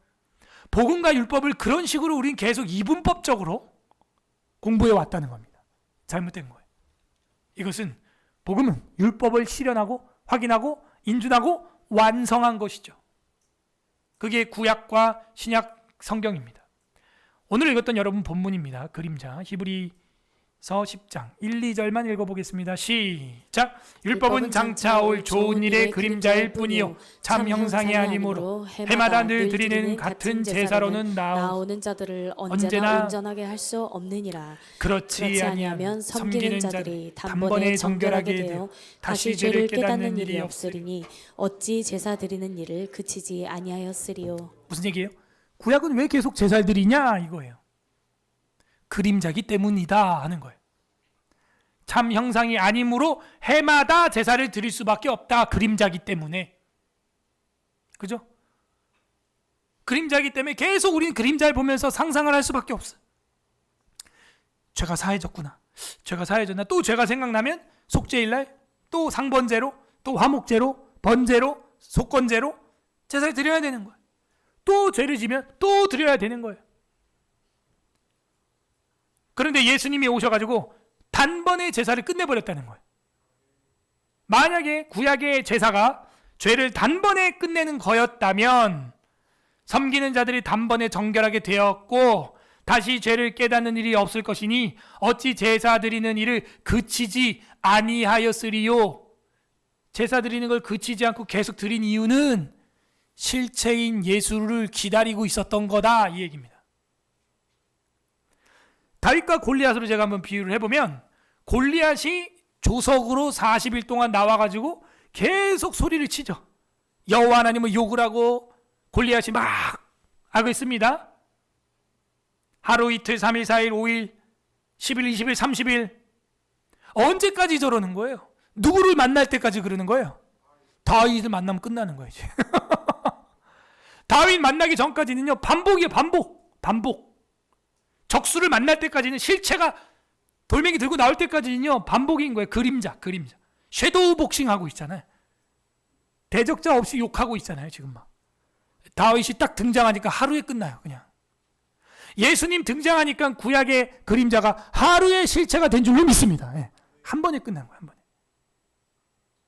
복음과 율법을 그런 식으로 우린 계속 이분법적으로 공부해 왔다는 겁니다. 잘못된 거예요. 이것은 복음은 율법을 실현하고 확인하고 인준하고 완성한 것이죠. 그게 구약과 신약 성경입니다. 오늘 읽었던 여러분 본문입니다. 그림자 히브리서 10장 1, 2절만 읽어보겠습니다. 시작. 율법은 장차 올 좋은 일의 그림자일 뿐이요 참 형상이 아니므로 해마다 늘 드리는 같은 제사로는 나오는 자들을 언제나 온전하게 할 수 없느니라. 그렇지 아니하면 섬기는 자들이 단번에 정결하게 되어 다시 죄를 깨닫는 일이 없으리니 어찌 제사 드리는 일을 그치지 아니하였으리요. 무슨 얘기예요? 구약은 왜 계속 제사를 드리냐 이거예요. 그림자기 때문이다 하는 거예요. 참 형상이 아니므로 해마다 제사를 드릴 수밖에 없다. 그림자기 때문에. 그죠? 그림자기 때문에 계속 우리는 그림자를 보면서 상상을 할 수밖에 없어요. 죄가 사해졌구나. 죄가 사해졌나? 또 죄가 생각나면 속죄일날 또 상번제로 또 화목제로 번제로 속건제로 제사를 드려야 되는 거예요. 또 죄를 지면 또 드려야 되는 거예요. 그런데 예수님이 오셔가지고 단번에 제사를 끝내버렸다는 거예요. 만약에 구약의 제사가 죄를 단번에 끝내는 거였다면 섬기는 자들이 단번에 정결하게 되었고 다시 죄를 깨닫는 일이 없을 것이니 어찌 제사 드리는 일을 그치지 아니하였으리요. 제사 드리는 걸 그치지 않고 계속 드린 이유는 실체인 예수를 기다리고 있었던 거다 이 얘기입니다. 다윗과 골리앗으로 제가 한번 비유를 해보면 골리앗이 조석으로 40일 동안 나와가지고 계속 소리를 치죠. 여호와 하나님을 욕을 하고 골리앗이 막 하고 있습니다. 하루 이틀 3일 4일 5일 10일 20일 30일 언제까지 저러는 거예요? 누구를 만날 때까지 그러는 거예요? 다윗을 만나면 끝나는 거예요 이제. 다윗 만나기 전까지는요 반복이에요. 반복. 적수를 만날 때까지는 실체가 돌멩이 들고 나올 때까지는요 반복인 거예요. 그림자 섀도우 복싱하고 있잖아요. 대적자 없이 욕하고 있잖아요 지금 막. 다윗이 딱 등장하니까 하루에 끝나요 그냥. 예수님 등장하니까 구약의 그림자가 하루에 실체가 된 줄로 믿습니다. 예. 한 번에 끝난 거예요. 한 번에.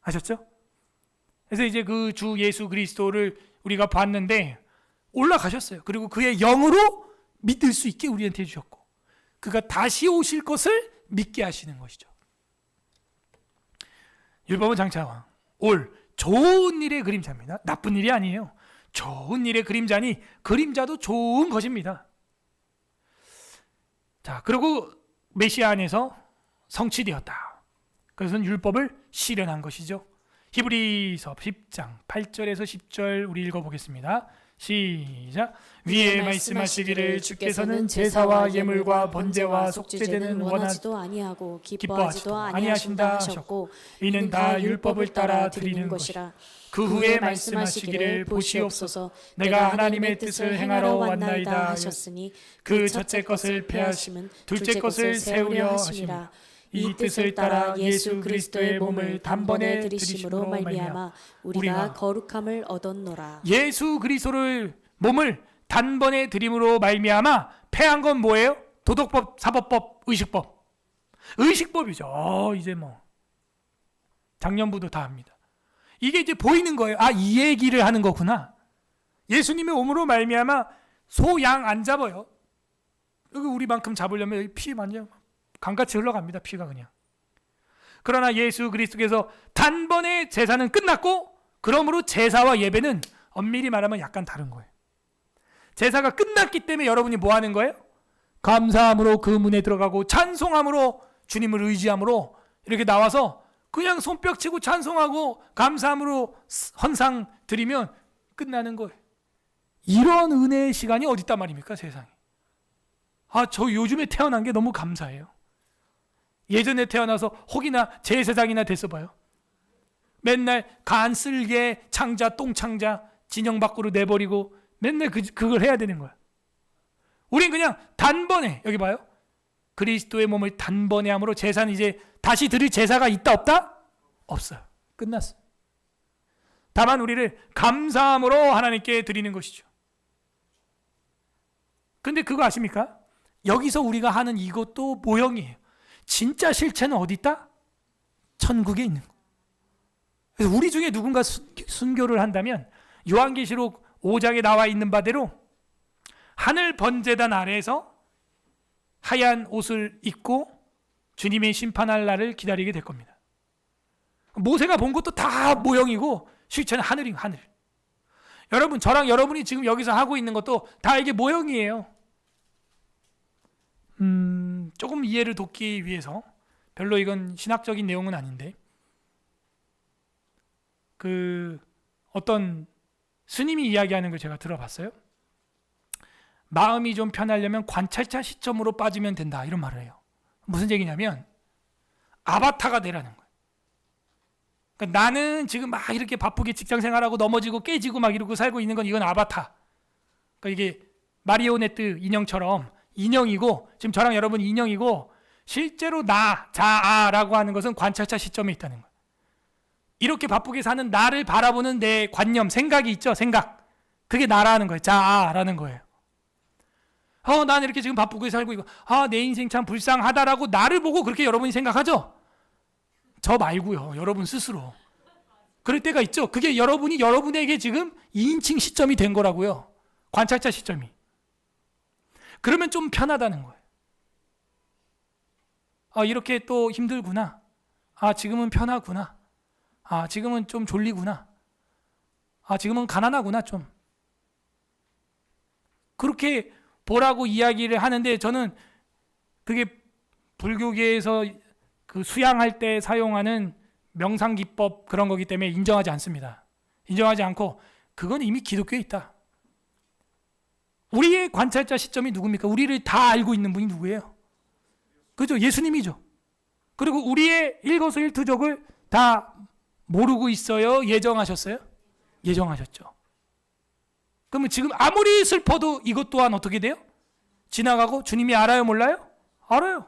아셨죠? 그래서 이제 그 주 예수 그리스도를 우리가 봤는데 올라가셨어요. 그리고 그의 영으로 믿을 수 있게 우리한테 해주셨고 그가 다시 오실 것을 믿게 하시는 것이죠. 율법은 장차 올 좋은 일의 그림자입니다. 나쁜 일이 아니에요. 좋은 일의 그림자니 그림자도 좋은 것입니다. 자, 그리고 메시아 안에서 성취되었다. 그것은 율법을 실현한 것이죠. 히브리서 10장 8절에서 10절 우리 읽어보겠습니다. 시작. 위에 말씀하시기를 주께서는 제사와 예물과 번제와 속죄제는 원하지도 아니하고 기뻐하지도 아니하신다 하셨고 이는 다 율법을 따라 드리는 것이라. 그 후에 말씀하시기를 보시옵소서 내가 하나님의 뜻을 행하러 왔나이다 하셨으니 그 첫째 것을 폐하심은 둘째 것을 세우려 하심이라. 이 뜻을 따라 예수 그리스도의 몸을 단번에 드리심으로 말미암아 우리가 거룩함을 얻었노라. 예수 그리스도를 몸을 단번에 드림으로 말미암아 폐한 건 뭐예요? 도덕법, 사법법, 의식법. 의식법이죠. 이제 뭐 작년부도 다 합니다. 이게 이제 보이는 거예요. 아, 이 얘기를 하는 거구나. 예수님의 오므로 말미암아 소, 양 안 잡아요. 여기 우리만큼 잡으려면 여기 피 완전 강같이 흘러갑니다. 피가 그냥. 그러나 예수 그리스도께서 단번에 제사는 끝났고, 그러므로 제사와 예배는 엄밀히 말하면 약간 다른 거예요. 제사가 끝났기 때문에 여러분이 뭐 하는 거예요? 감사함으로 그 문에 들어가고 찬송함으로 주님을 의지함으로 이렇게 나와서 그냥 손뼉 치고 찬송하고 감사함으로 헌상 드리면 끝나는 거예요. 이런 은혜의 시간이 어디 있단 말입니까, 세상에. 아, 저 요즘에 태어난 게 너무 감사해요. 예전에 태어나서 혹이나 제사장이나 됐어 봐요. 맨날 간 쓸개, 창자, 똥창자 진영 밖으로 내버리고 맨날 그걸 해야 되는 거야. 우린 그냥 단번에, 여기 봐요. 그리스도의 몸을 단번에 함으로 제사는 이제 다시 드릴 제사가 있다 없다? 없어요. 끝났어요. 다만 우리를 감사함으로 하나님께 드리는 것이죠. 근데 그거 아십니까? 여기서 우리가 하는 이것도 모형이에요. 진짜 실체는 어디 있다? 천국에 있는 거. 그래서 우리 중에 누군가 순교를 한다면 요한계시록 5장에 나와 있는 바대로 하늘 번제단 아래에서 하얀 옷을 입고 주님의 심판할 날을 기다리게 될 겁니다. 모세가 본 것도 다 모형이고 실체는 하늘인 하늘. 여러분, 저랑 여러분이 지금 여기서 하고 있는 것도 다 이게 모형이에요. 조금 이해를 돕기 위해서, 별로 이건 신학적인 내용은 아닌데, 어떤 스님이 이야기하는 걸 제가 들어봤어요. 마음이 좀 편하려면 관찰자 시점으로 빠지면 된다, 이런 말을 해요. 무슨 얘기냐면 아바타가 되라는 거예요. 그러니까 나는 지금 막 이렇게 바쁘게 직장 생활하고 넘어지고 깨지고 막 이러고 살고 있는 건 이건 아바타. 그러니까 이게 마리오네트 인형처럼 인형이고, 지금 저랑 여러분 인형이고, 실제로 나, 자아라고 하는 것은 관찰자 시점에 있다는 거예요. 이렇게 바쁘게 사는 나를 바라보는 내 관념, 생각이 있죠. 생각. 그게 나라는 거예요. 자아라는 거예요. 난 이렇게 지금 바쁘게 살고 있고, 내 인생 참 불쌍하다라고 나를 보고 그렇게 여러분이 생각하죠? 저 말고요. 여러분 스스로. 그럴 때가 있죠. 그게 여러분에게 지금 2인칭 시점이 된 거라고요. 관찰자 시점이. 그러면 좀 편하다는 거예요. 이렇게 또 힘들구나. 지금은 편하구나. 지금은 좀 졸리구나. 지금은 가난하구나, 좀. 그렇게 보라고 이야기를 하는데, 저는 그게 불교계에서 그 수양할 때 사용하는 명상기법 그런 거기 때문에 인정하지 않습니다. 인정하지 않고, 그건 이미 기독교에 있다. 우리의 관찰자 시점이 누굽니까? 우리를 다 알고 있는 분이 누구예요? 그죠? 예수님이죠. 그리고 우리의 일거수일투족을 다 모르고 있어요? 예정하셨어요? 예정하셨죠. 그러면 지금 아무리 슬퍼도 이것 또한 어떻게 돼요? 지나가고, 주님이 알아요, 몰라요? 알아요.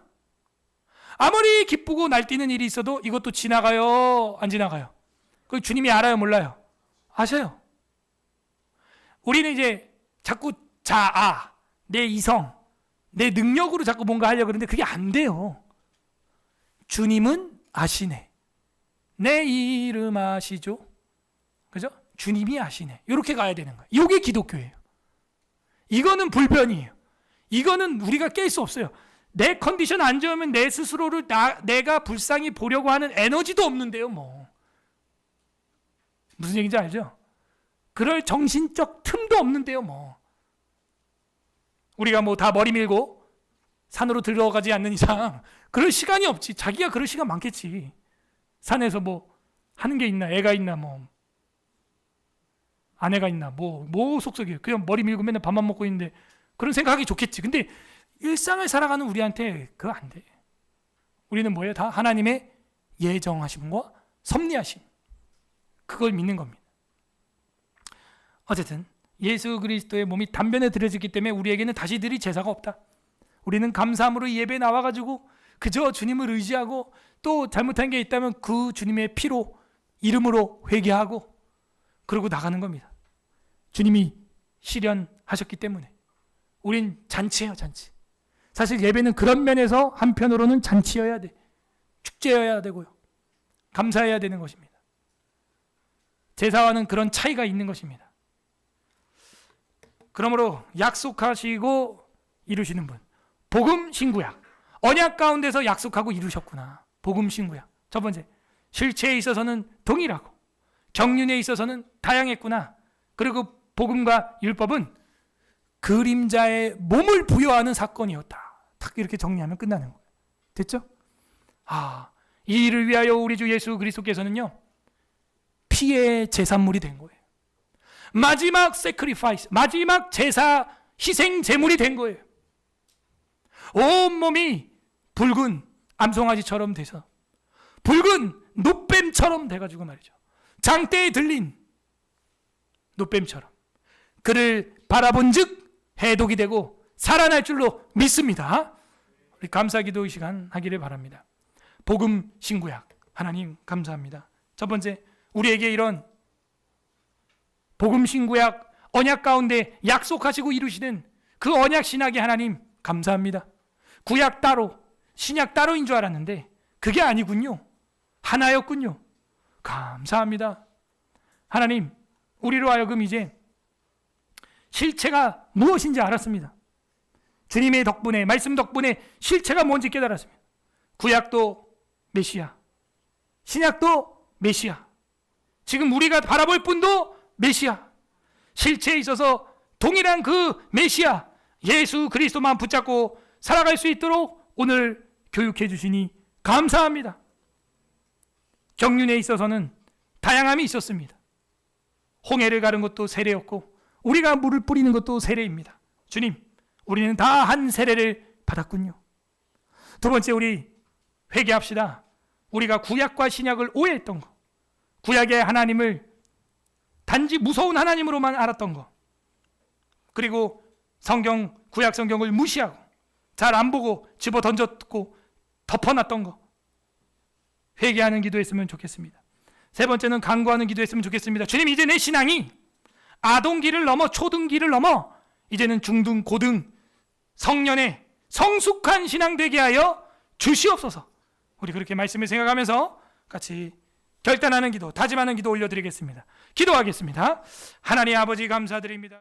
아무리 기쁘고 날뛰는 일이 있어도 이것도 지나가요, 안 지나가요? 그 주님이 알아요, 몰라요? 아셔요. 우리는 이제 자꾸 자아, 내 이성, 내 능력으로 자꾸 뭔가 하려고 그러는데 그게 안 돼요. 주님은 아시네. 내 이름 아시죠? 그죠? 주님이 아시네. 이렇게 가야 되는 거예요. 이게 기독교예요. 이거는 불변이에요. 이거는 우리가 깰 수 없어요. 내 컨디션 안 좋으면 내 스스로를 내가 불쌍히 보려고 하는 에너지도 없는데요, 뭐. 무슨 얘기인지 알죠? 그럴 정신적 틈도 없는데요, 뭐. 우리가 뭐 다 머리 밀고 산으로 들어가지 않는 이상 그럴 시간이 없지. 자기가 그럴 시간 많겠지. 산에서 뭐 하는 게 있나, 애가 있나, 뭐 아내가 있나, 뭐 속속이에요. 그냥 머리 밀고 맨날 밥만 먹고 있는데 그런 생각하기 좋겠지. 근데 일상을 살아가는 우리한테 그거 안 돼. 우리는 뭐예요? 다 하나님의 예정하심과 섭리하심, 그걸 믿는 겁니다. 어쨌든 예수 그리스도의 몸이 단번에 드려지기 때문에 우리에게는 다시 드릴 제사가 없다. 우리는 감사함으로 예배에 나와가지고 그저 주님을 의지하고, 또 잘못한 게 있다면 그 주님의 피로, 이름으로 회개하고 그러고 나가는 겁니다. 주님이 실현하셨기 때문에 우린 잔치예요, 잔치. 사실 예배는 그런 면에서 한편으로는 잔치여야 돼. 축제여야 되고요. 감사해야 되는 것입니다. 제사와는 그런 차이가 있는 것입니다. 그러므로 약속하시고 이루시는 분, 복음 신구약, 언약 가운데서 약속하고 이루셨구나. 복음 신구약. 첫 번째, 실체에 있어서는 동일하고 경륜에 있어서는 다양했구나. 그리고 복음과 율법은 그림자의 몸을 부여하는 사건이었다. 딱 이렇게 정리하면 끝나는 거예요. 됐죠? 이 일을 위하여 우리 주 예수 그리스도께서는요, 피의 제산물이 된 거예요. 마지막 세크리파이스, 마지막 제사 희생 제물이 된 거예요. 온몸이 붉은 암송아지처럼 돼서, 붉은 노뱀처럼 돼가지고 말이죠. 장대에 들린 노뱀처럼 그를 바라본 즉 해독이 되고 살아날 줄로 믿습니다. 우리 감사기도 이 시간 하기를 바랍니다. 복음 신구약, 하나님 감사합니다. 첫 번째, 우리에게 이런 복음 신구약 언약 가운데 약속하시고 이루시는 그 언약 신학의 하나님 감사합니다. 구약 따로 신약 따로인 줄 알았는데 그게 아니군요. 하나였군요. 감사합니다. 하나님, 우리로 하여금 이제 실체가 무엇인지 알았습니다. 주님의 덕분에, 말씀 덕분에 실체가 뭔지 깨달았습니다. 구약도 메시아, 신약도 메시아, 지금 우리가 바라볼 분도 메시아, 실체에 있어서 동일한 그 메시아 예수 그리스도만 붙잡고 살아갈 수 있도록 오늘 교육해 주시니 감사합니다. 경륜에 있어서는 다양함이 있었습니다. 홍해를 가른 것도 세례였고 우리가 물을 뿌리는 것도 세례입니다. 주님, 우리는 다 한 세례를 받았군요. 두 번째, 우리 회개합시다. 우리가 구약과 신약을 오해했던 거, 구약의 하나님을 단지 무서운 하나님으로만 알았던 거, 그리고 성경, 구약 성경을 무시하고 잘 안 보고 집어 던졌고 덮어놨던 거, 회개하는 기도했으면 좋겠습니다. 세 번째는 간구하는 기도했으면 좋겠습니다. 주님, 이제 내 신앙이 아동기를 넘어 초등기를 넘어 이제는 중등, 고등, 성년의 성숙한 신앙 되게 하여 주시옵소서. 우리 그렇게 말씀을 생각하면서 같이 결단하는 기도, 다짐하는 기도 올려드리겠습니다. 기도하겠습니다. 하나님 아버지 감사드립니다.